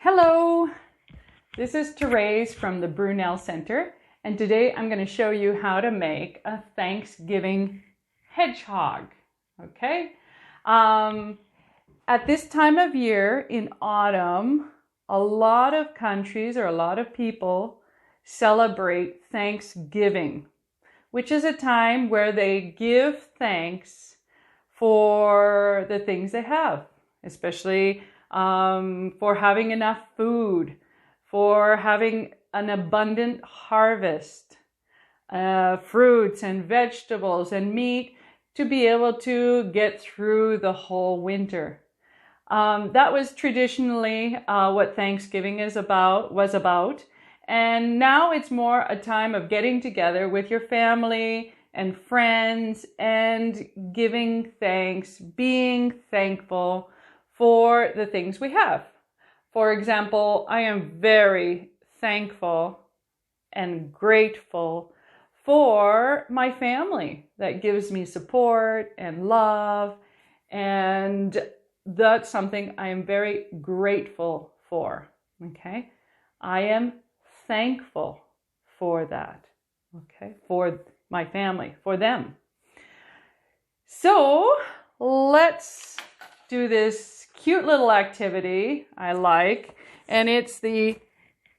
Hello, this is Therese from the Brunel Center, and today I'm going to show you how to make a Thanksgiving hedgehog. Okay, at this time of year in autumn, a lot of countries or a lot of people celebrate Thanksgiving, which is a time where they give thanks for the things they have, especially for having enough food, for having an abundant harvest, fruits and vegetables and meat to be able to get through the whole winter. That was traditionally what Thanksgiving was about. And now it's more a time of getting together with your family and friends and giving thanks, being thankful for the things we have. For example, I am very thankful and grateful for my family that gives me support and love, and that's something I am very grateful for. Okay, I am thankful for that. Okay, for my family, for them. So let's do this cute little activity I like, and it's the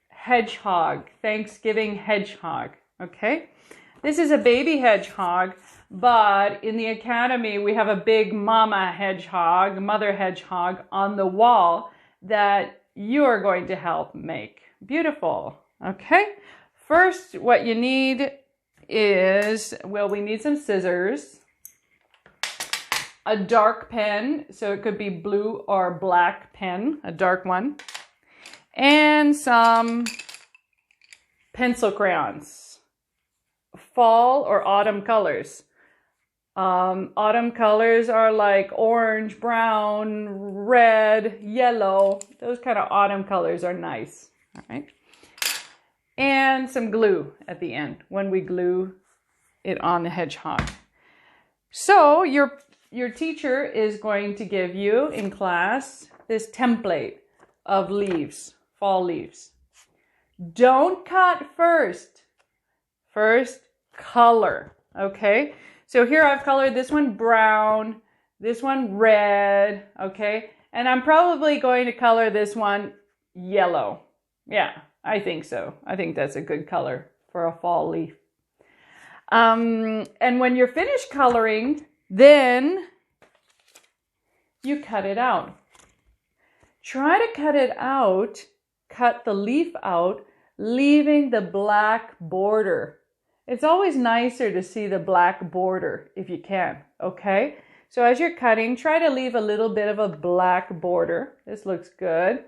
hedgehog, Thanksgiving hedgehog. Okay, this is a baby hedgehog, but in the academy we have a big mama hedgehog, mother hedgehog on the wall that you are going to help make beautiful. Okay, first what you need is, well, we need some scissors, a dark pen, so it could be blue or black pen, a dark one, and some pencil crayons, fall or autumn colors. Autumn colors are like orange, brown, red, yellow. Those kind of autumn colors are nice. All right. And some glue at the end when we glue it on the hedgehog. So your teacher is going to give you in class this template of leaves, fall leaves. Don't cut first. First, color. Okay? So here I've colored this one brown, this one red, okay? And I'm probably going to color this one yellow. Yeah, I think so. I think that's a good color for a fall leaf. And when you're finished coloring, then you cut it out. Try to cut it out, cut the leaf out, leaving the black border. It's always nicer to see the black border if you can, okay? So as you're cutting, try to leave a little bit of a black border. This looks good.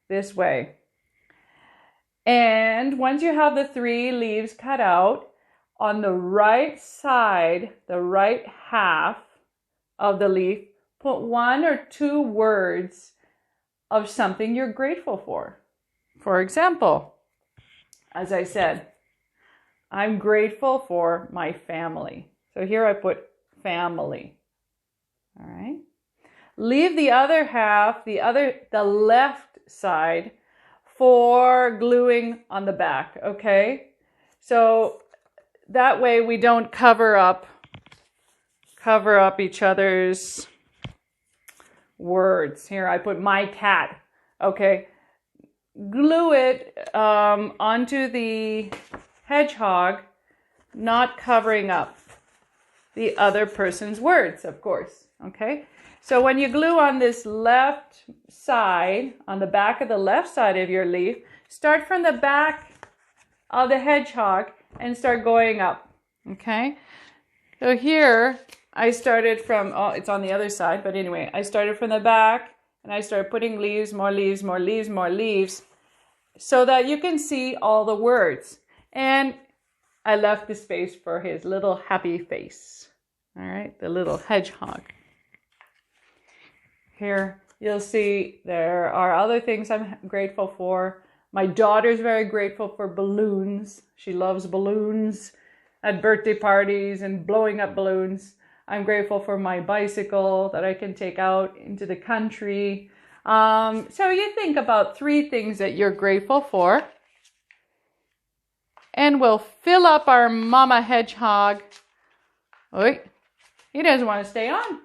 This way. And once you have the 3 leaves cut out, on the right side, the right half of the leaf, put 1 or 2 words of something you're grateful for. For example, as I said, I'm grateful for my family. So here I put family. All right. Leave the other half, the left side, for gluing on the back, okay? So that way we don't cover up each other's words. Here I put my cat, okay? Glue it onto the hedgehog, not covering up the other person's words, of course, okay? So when you glue on this left side, on the back of the left side of your leaf, start from the back of the hedgehog and start going up, okay? So here I started from, oh, it's on the other side, but anyway, I started from the back and I started putting leaves, more leaves, more leaves, more leaves, so that you can see all the words. And I left the space for his little happy face. All right, the little hedgehog. Here you'll see there are other things I'm grateful for. My daughter's very grateful for balloons. She loves balloons at birthday parties and blowing up balloons. I'm grateful for my bicycle that I can take out into the country. So you think about 3 things that you're grateful for. And we'll fill up our mama hedgehog. Wait, he doesn't want to stay on.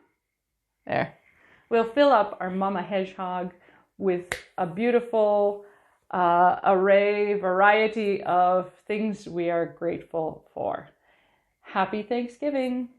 There. We'll fill up our mama hedgehog with a beautiful variety of things we are grateful for. Happy Thanksgiving.